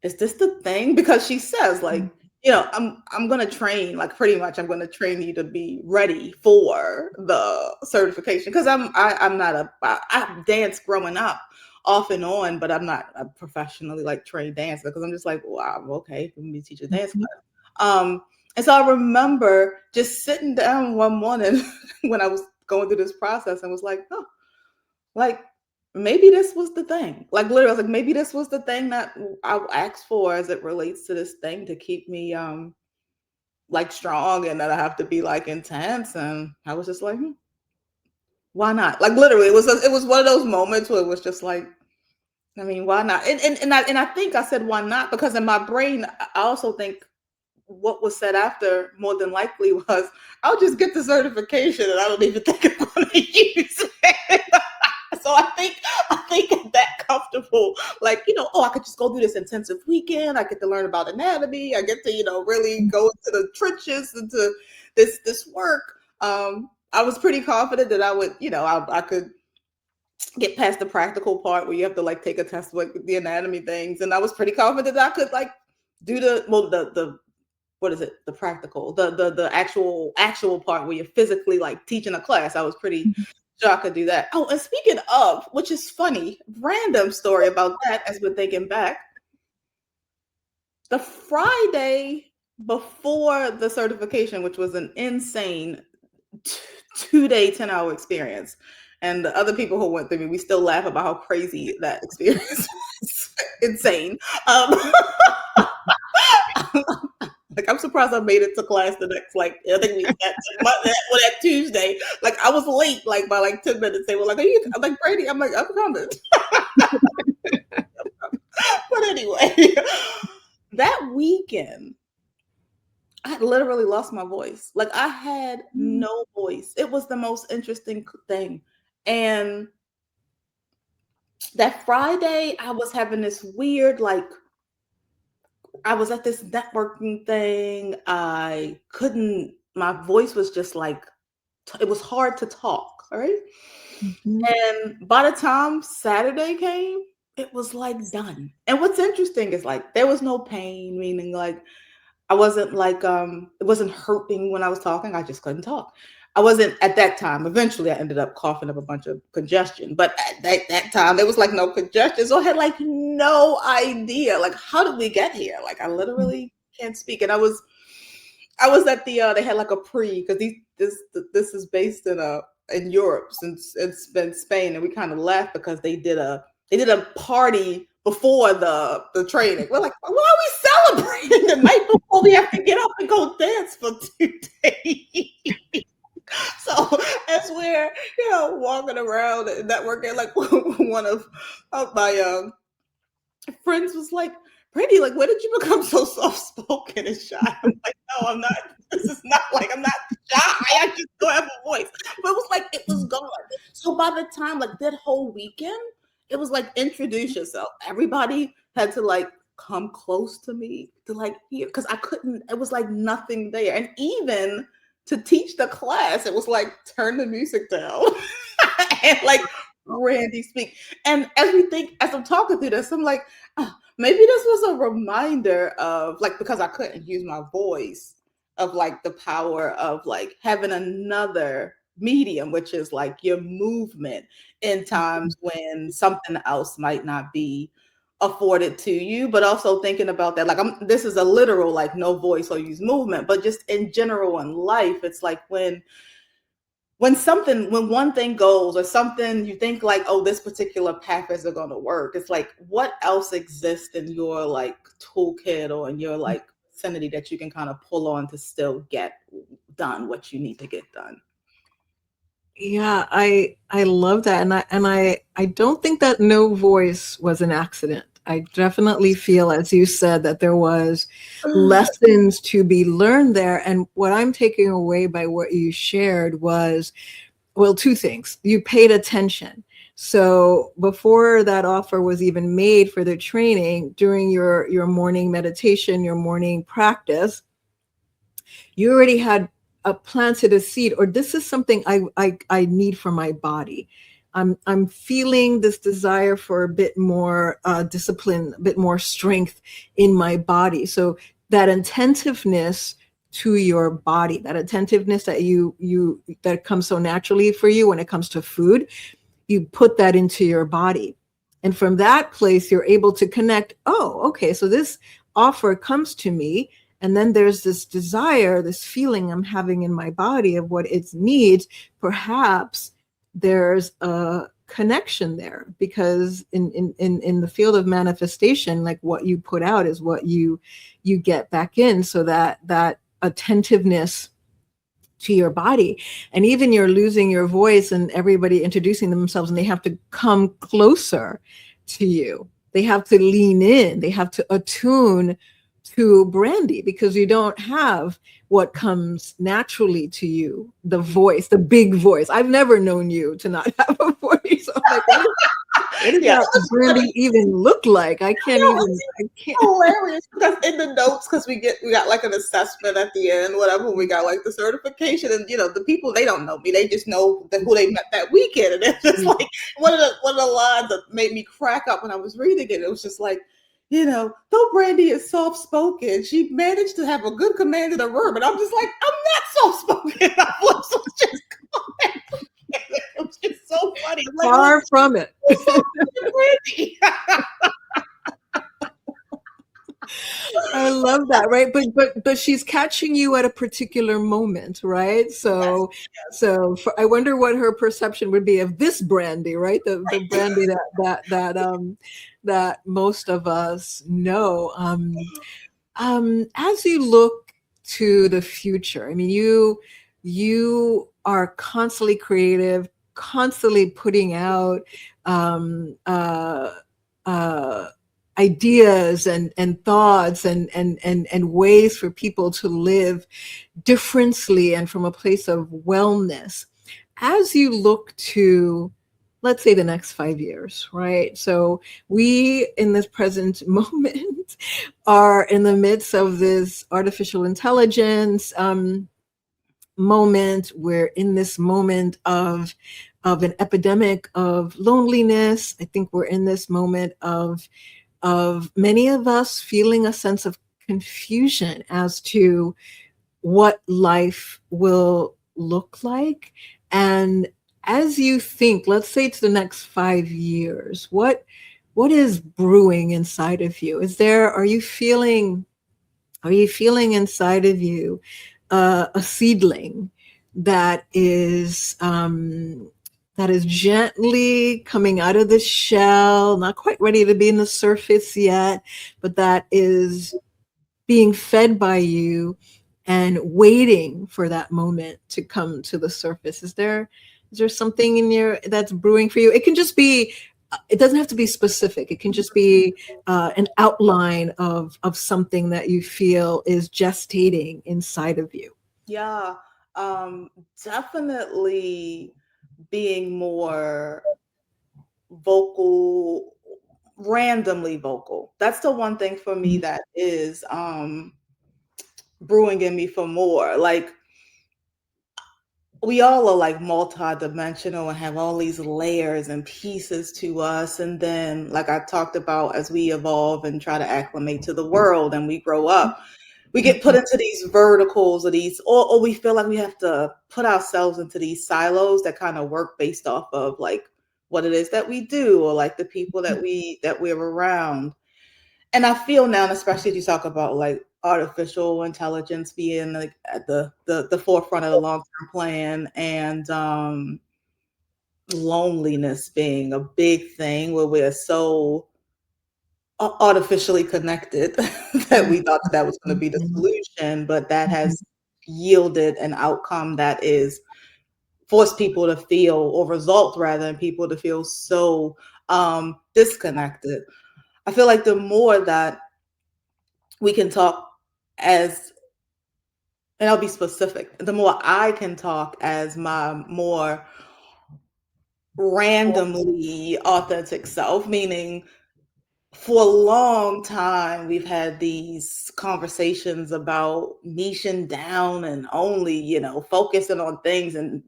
is this the thing? Because she says, like, I'm gonna train, like pretty much I'm gonna train you to be ready for the certification. Because I'm not I've danced growing up off and on, but I'm not a professionally like trained dancer, because I'm just like, wow, okay, let me teach a dance Mhm. class. And so I remember just sitting down one morning when I was going through this process and was like, oh, like, maybe this was the thing. Like, literally, I was like, maybe this was the thing that I asked for as it relates to this thing to keep me like strong, and that I have to be like intense. And I was just like, why not? Like, literally, it was one of those moments where it was just like, I mean, why not? And I think I said why not because in my brain, I also think what was said after more than likely was, I'll just get the certification and I don't even think I'm going to use it. So I think I'm that comfortable, like, oh, I could just go do this intensive weekend. I get to learn about anatomy. I get to, really go into the trenches, into this work. I was pretty confident that I would, I could get past the practical part where you have to like take a test with the anatomy things. And I was pretty confident that I could like do the what is it? The practical, the actual part where you're physically like teaching a class. I was pretty sure I could do that. Oh, and speaking of, which is funny, random story about that as we're thinking back. The Friday before the certification, which was an insane 2-day, 10-hour experience. And the other people who went through me, we still laugh about how crazy that experience was. Insane. Um, Like, I'm surprised I made it to class the next, like, I think that Tuesday. Like, I was late, like, by like 10 minutes. They were like, I'm like, Brady, I'm like, I'm coming. But anyway, that weekend, I had literally lost my voice. Like I had Mm. no voice. It was the most interesting thing. And that Friday, I was having this weird, like, I was at this networking thing. I couldn't, my voice was just like, it was hard to talk. All right. Mhm. And by the time Saturday came, it was like done. And what's interesting is like, there was no pain, meaning like, I wasn't like, it wasn't hurting when I was talking. I just couldn't talk. I wasn't at that time. Eventually, I ended up coughing up a bunch of congestion. But at that time, there was like no congestion. So I had like no idea. Like, how did we get here? Like, I literally can't speak. And I was at the, they had like a because this is based in Europe, since it's been Spain. And we kind of laughed because they did a party before the training. We're like, why are we celebrating the night before we have to get up and go dance for 2 days? So as we're, walking around and networking, like one of my friends was like, Brandy, like, when did you become so soft spoken and shy? I'm like, no, I'm not. This is not like I'm not shy. I just don't have a voice. But it was like it was gone. So by the time, like that whole weekend, it was like introduce yourself. Everybody had to like come close to me to like hear, because I couldn't, it was like nothing there. And even to teach the class, it was like turn the music down and like Randy speak. And as I'm talking through this, I'm like, oh, maybe this was a reminder of like, because I couldn't use my voice, of like the power of like having another medium, which is like your movement in times when something else might not be afforded to you. But also thinking about that, like, this is a literal like no voice or use movement, but just in general in life, it's like when one thing goes, or something you think like, oh, this particular path isn't going to work, it's like, what else exists in your like toolkit or in your like vicinity that you can kind of pull on to still get done what you need to get done. Yeah, I love that, and I don't think that no voice was an accident. I definitely feel, as you said, that there was lessons to be learned there. And what I'm taking away by what you shared was, well, two things. You paid attention. So before that offer was even made for the training, during your morning meditation, your morning practice, you already had planted a seed, or this is something I need for my body. I'm feeling this desire for a bit more discipline, a bit more strength in my body. So that attentiveness to your body, that attentiveness that that comes so naturally for you when it comes to food, you put that into your body. And from that place, you're able to connect, oh, okay, so this offer comes to me. And then there's this desire, this feeling I'm having in my body of what it needs. Perhaps there's a connection there, because in the field of manifestation, like what you put out is what you get back in. So that attentiveness to your body. And even you're losing your voice and everybody introducing themselves, and they have to come closer to you. They have to lean in. They have to attune to Brandy, because you don't have what comes naturally to you, the voice, the big voice. I've never known you to not have a voice. I'm like, what does Yeah, that Brandy even look like? I can't even, I can't. hilarious, because in the notes, because we got like an assessment at the end, whatever, we got like the certification, and the people, they don't know me, they just know who they met that weekend. And it's just like one of the lines that made me crack up when I was reading it. It was just like, though Brandy is soft spoken, she managed to have a good command of the room. And I'm just like, I'm not soft spoken. I was just it was just so funny. I'm like, Far from it. Brandy. I love that, right? But she's catching you at a particular moment, right? Yes, So yes. I wonder what her perception would be of this Brandy, right? The Brandy that most of us know. As you look to the future, I mean, you are constantly creative, constantly putting out um, uh, uh, ideas and thoughts and ways for people to live differently and from a place of wellness as you look to, let's say, the next 5 years, right? So we in this present moment are in the midst of this artificial intelligence moment. We're in this moment of an epidemic of loneliness. I think we're in this moment of many of us feeling a sense of confusion as to what life will look like. And as you think, let's say to the next 5 years, what is brewing inside of you? Are you feeling inside of you a seedling that is gently coming out of the shell, not quite ready to be in the surface yet, but that is being fed by you and waiting for that moment to come to the surface? Is there something in your that's brewing for you? It can just be, it doesn't have to be specific. It can just be an outline of something that you feel is gestating inside of you. Yeah, definitely being more vocal, randomly vocal. That's the one thing for me that is brewing in me for more. Like, we all are like multi-dimensional and have all these layers and pieces to us. And then, like I talked about, as we evolve and try to acclimate to the world and we grow up, we get put into these verticals or these, or we feel like we have to put ourselves into these silos that kind of work based off of like what it is that we do, or like the people that we're around. And I feel now, and especially if you talk about like artificial intelligence being like at the forefront of the long-term plan, and loneliness being a big thing where we're so artificially connected that we thought that was going to be the Mhm. solution, but that has yielded an outcome that is forced people to feel, or result rather, in people to feel so disconnected. I feel like the more that we can talk as, and I'll be specific, the more I can talk as my more randomly authentic self, meaning for a long time we've had these conversations about niching down and only, focusing on things and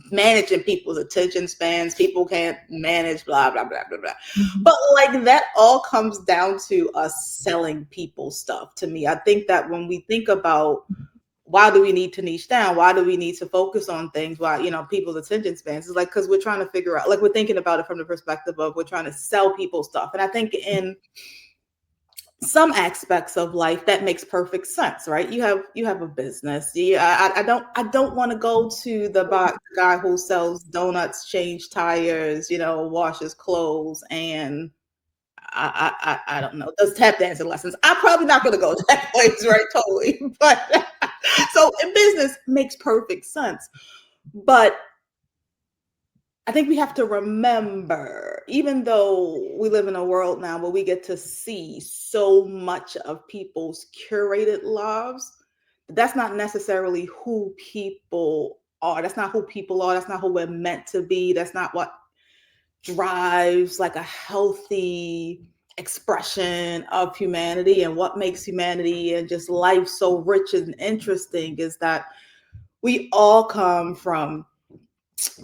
managing people's attention spans. People can't manage blah blah blah blah blah. Mhm. But like, that all comes down to us selling people stuff. To me, I think that when we think about why do we need to niche down? Why do we need to focus on things? Why, people's attention spans? It's like, because we're trying to figure out, like, we're thinking about it from the perspective of we're trying to sell people stuff. And I think in some aspects of life that makes perfect sense, right? You have a business. I don't want to go to the guy who sells donuts, change tires, washes clothes, and I don't know, does tap dancing lessons. I'm probably not going to go to that place, right? Totally. But so in business makes perfect sense. But I think we have to remember, even though we live in a world now where we get to see so much of people's curated lives, that's not necessarily who people are. That's not who people are. That's not who we're meant to be. That's not what drives like a healthy expression of humanity. And what makes humanity and just life so rich and interesting is that we all come from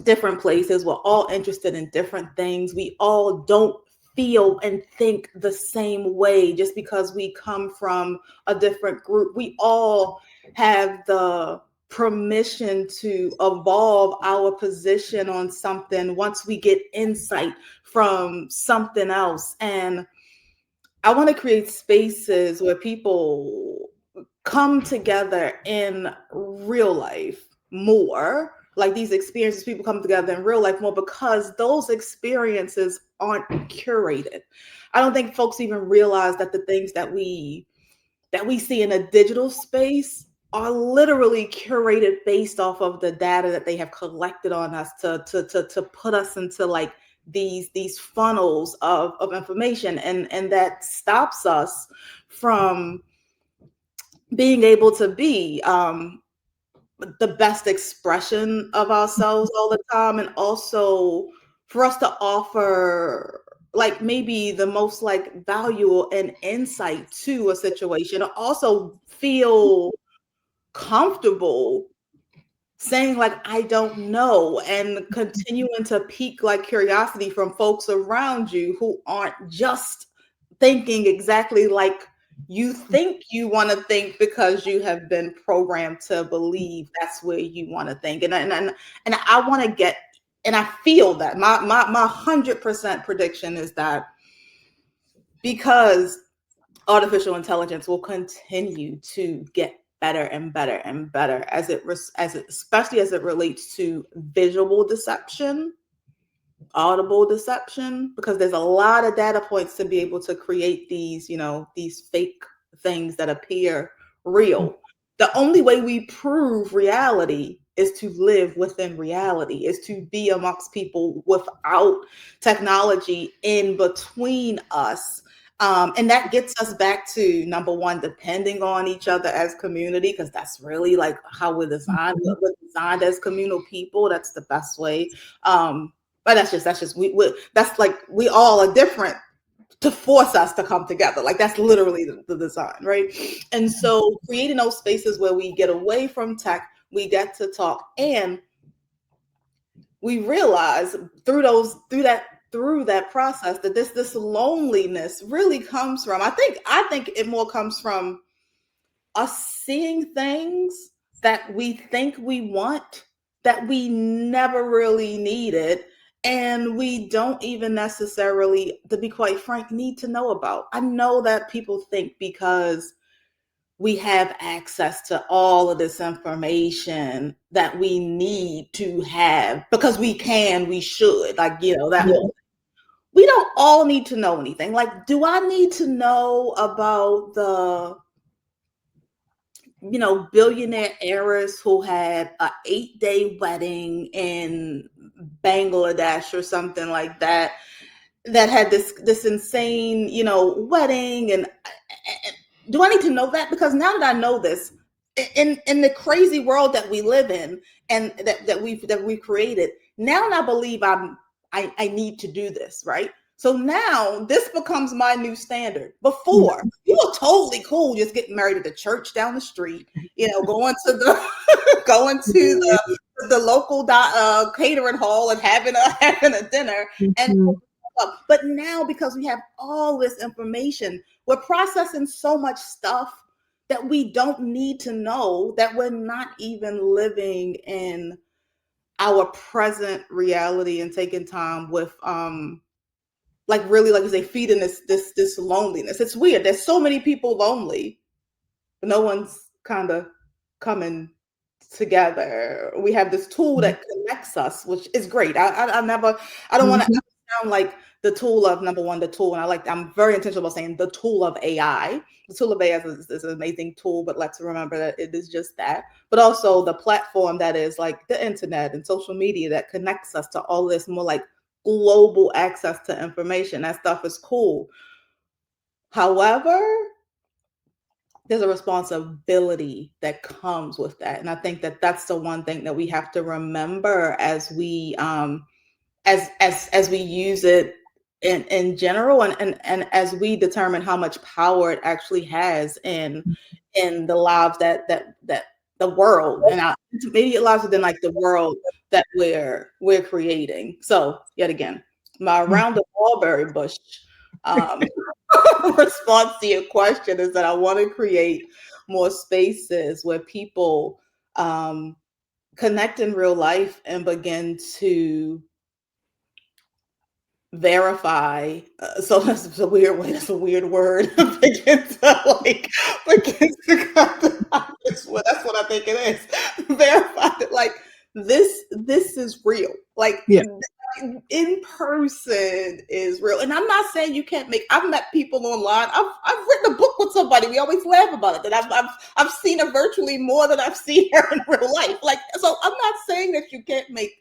different places. We're all interested in different things. We all don't feel and think the same way just because we come from a different group. We all have the permission to evolve our position on something once we get insight from something else. And I want to create spaces where people come together in real life more. Like, these experiences, people come together in real life more because those experiences aren't curated. I don't think folks even realize that the things that we see in a digital space are literally curated based off of the data that they have collected on us to put us into like these funnels of information, and that stops us from being able to be the best expression of ourselves all the time, and also for us to offer like maybe the most like value and insight to a situation, or also feel comfortable saying like I don't know, and continuing to pique like curiosity from folks around you who aren't just thinking exactly like you think you want to think because you have been programmed to believe that's where you want to think. And I want to get, and I feel that my 100% prediction is that because artificial intelligence will continue to get better and better and better as it especially as it relates to visual deception, audible deception, because there's a lot of data points to be able to create these, these fake things that appear real. The only way we prove reality is to live within reality, is to be amongst people without technology in between us. And that gets us back to number one, depending on each other as community, because that's really like how we're designed. We're designed as communal people. That's the best way. But that's like we all are different to force us to come together. Like that's literally the design, right? And so creating those spaces where we get away from tech, we get to talk, and we realize through that process that this loneliness really comes from, I think it more comes from us seeing things that we think we want that we never really needed, and we don't even necessarily, to be quite frank, need to know about. I know that people think because we have access to all of this information that we need to have because we should, like, that whole, we don't all need to know anything. Like, do I need to know about the billionaire heiress who had a 8-day wedding in Bangladesh or something like that, that had this insane, wedding? And do I need to know that? Because now that I know this, in the crazy world that we live in and that we've created, now I believe I need to do this, right? So now this becomes my new standard. Before, you were totally cool just getting married at the church down the street, going to the local catering hall and having a dinner. And but now, because we have all this information, we're processing so much stuff that we don't need to know, that we're not even living in our present reality and taking time with like really, like you say, feeding this loneliness. It's weird. There's so many people lonely, but no one's kind of coming together. We have this tool that connects us, which is great. I don't want to sound like the tool of, number one, the tool, and I'm very intentional about saying the tool of AI. The tool of AI is an amazing tool, but let's remember that it is just that. But also the platform that is like the internet and social media that connects us to all this more like global access to information. That stuff is cool. However, there's a responsibility that comes with that, and I think that that's the one thing that we have to remember as we as we use it in general, and as we determine how much power it actually has in the lives that the world and our intermediate lives within like the world that we're creating. So yet again, my round of mulberry bush response to your question is that I want to create more spaces where people connect in real life and begin to verify. So that's a weird way. That's a weird word. begin to that's what I think it is. Verify that like this is real. Like in person is real. And I'm not saying you can't I've met people online. I've written a book with somebody. We always laugh about it. That I've seen her virtually more than I've seen her in real life. Like, so I'm not saying that you can't make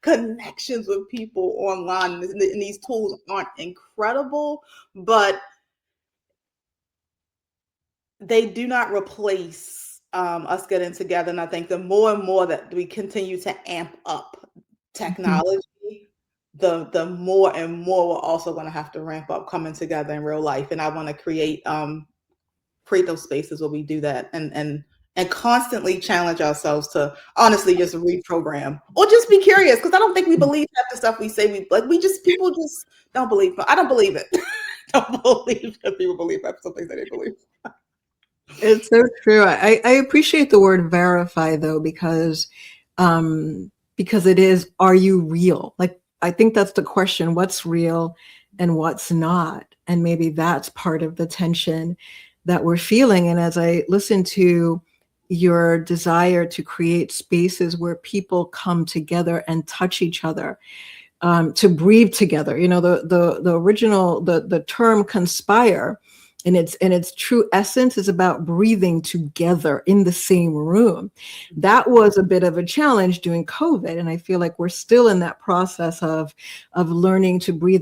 connections with people online, and these tools aren't incredible, but they do not replace us getting together. And I think the more and more that we continue to amp up technology, the more and more we're also going to have to ramp up coming together in real life. And I want to create those spaces where we do that, and constantly challenge ourselves to honestly just reprogram or just be curious, because I don't think we believe half the stuff we say. People just don't believe. I don't believe it. Don't believe that people believe half some things that they believe. It's so true. I appreciate the word verify though, because it is, are you real? Like, I think that's the question, what's real and what's not? And maybe that's part of the tension that we're feeling. And as I listen to your desire to create spaces where people come together and touch each other, to breathe together, the original, the term conspire, in its true essence is about breathing together in the same room. That was a bit of a challenge during COVID, and I feel like we're still in that process of learning to breathe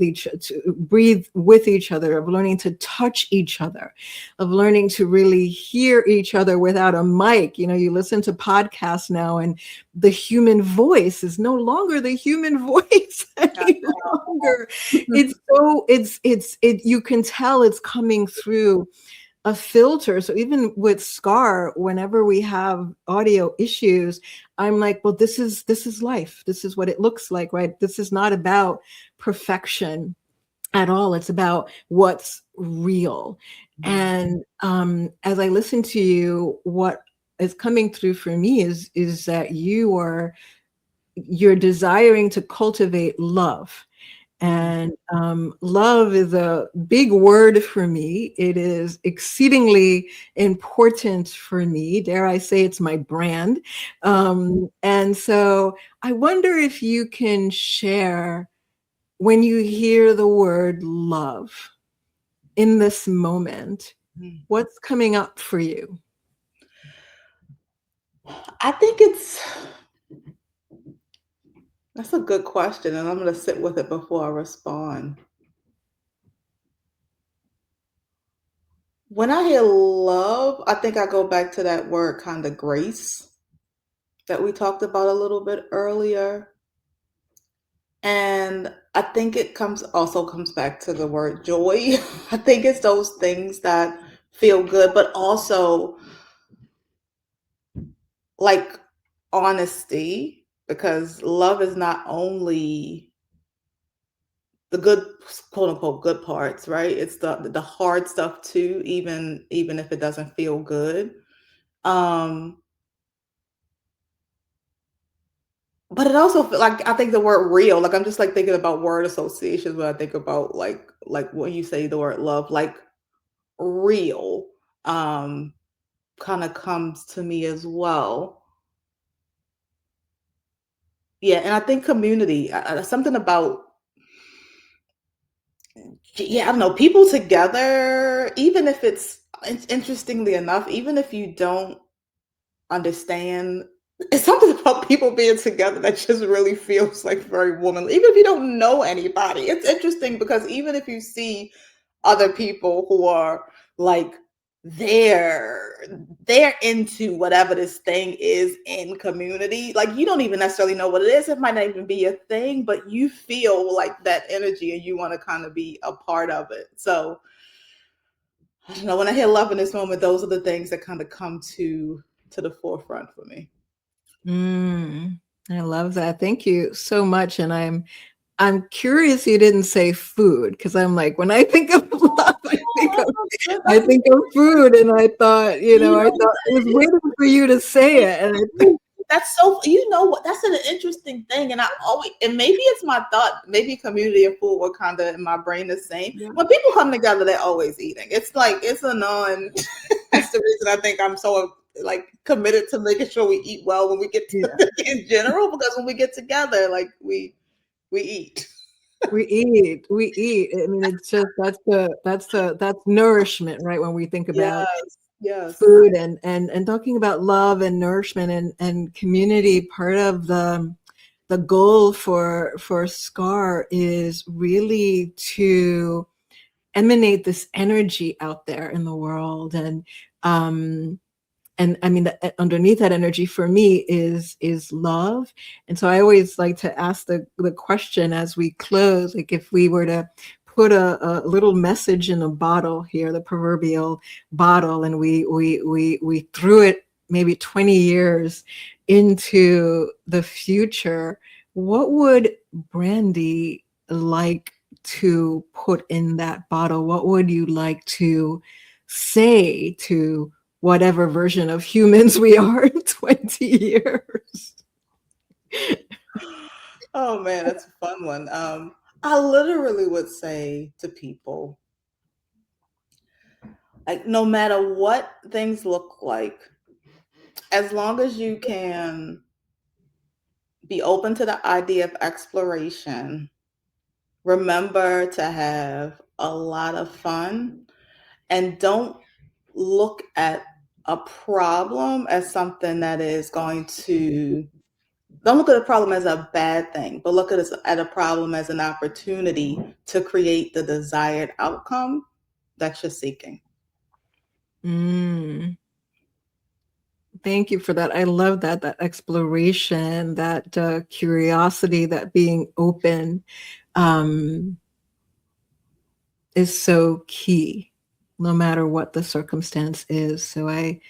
with each other, of learning to touch each other, of learning to really hear each other without a mic. You listen to podcasts now, and the human voice is no longer the human voice any longer. You can tell it's coming through a filter. So even with SCCaR, whenever we have audio issues, I'm like, well, this is life. This is what it looks like, right? This is not about perfection at all. It's about what's real. And as I listen to you, what is coming through for me is that you're desiring to cultivate love. And love is a big word for me. It is exceedingly important for me. Dare I say it's my brand. And so I wonder if you can share, when you hear the word love in this moment, what's coming up for you? I think that's a good question, and I'm going to sit with it before I respond. When I hear love, I think I go back to that word kind of grace that we talked about a little bit earlier. And I think it comes back to the word joy. I think it's those things that feel good, but also like honesty, because love is not only the good, quote unquote, good parts, right? It's the hard stuff too, even if it doesn't feel good. But it also like, I think the word real, like I'm just like thinking about word associations when I think about like when you say the word love, like real, kind of comes to me as well. Yeah, and I think community, something about, yeah, I don't know, people together, even if it's interestingly enough, even if you don't understand, it's something about people being together that just really feels like very womanly, even if you don't know anybody. It's interesting because even if you see other people who are like, they're into whatever this thing is in community, like you don't even necessarily know what it is, it might not even be a thing, but you feel like that energy and you want to kind of be a part of it. So I don't know, when I hear love in this moment, those are the things that kind of come to the forefront for me. I love that. Thank you so much. And I'm curious you didn't say food, because I'm like, when I think of love, I think of food, and I thought, I thought I was waiting for you to say it. And that's so, what, that's an interesting thing. And and maybe it's my thought, maybe community and food were kind of in my brain the same. Yeah. When people come together, they're always eating. It's like, it's a that's the reason I think I'm so like committed to making sure we eat well when we get together in general, because when we get together, like we eat. We eat. I mean, it's just, that's nourishment, right? When we think about food and talking about love and nourishment and community, part of the the goal for SCAR is really to emanate this energy out there in the world. And I mean, underneath that energy for me is love. And so I always like to ask the question as we close, like if we were to put a little message in a bottle here, the proverbial bottle, and we threw it maybe 20 years into the future, what would Brandy like to put in that bottle? What would you like to say to whatever version of humans we are in 20 years? Oh man, that's a fun one. I literally would say to people, like, no matter what things look like, as long as you can be open to the idea of exploration, remember to have a lot of fun, and don't look at a problem as something that is going to, don't look at a problem as a bad thing, but look at a problem as an opportunity to create the desired outcome that you're seeking. Mm. Thank you for that. I love that exploration, that curiosity, that being open is so key, no matter what the circumstance is. So I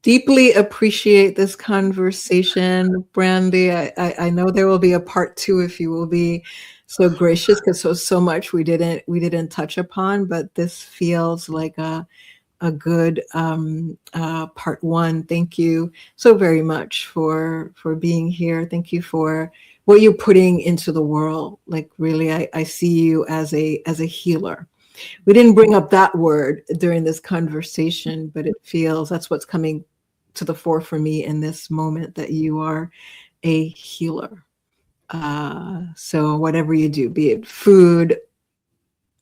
deeply appreciate this conversation, Brandy. I know there will be a part two if you will be so gracious, because so much we didn't touch upon, but this feels like a good part one. Thank you so very much for being here. Thank you for what you're putting into the world. Like really, I see you as a healer. We didn't bring up that word during this conversation, but it feels that's what's coming to the fore for me in this moment, that you are a healer. So whatever you do, be it food,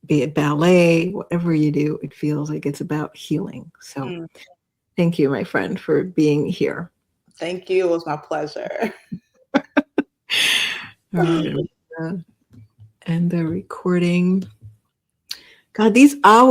be it ballet, whatever you do, it feels like it's about healing. So thank you, my friend, for being here. Thank you. It was my pleasure. All right. And the recording. God, these hours.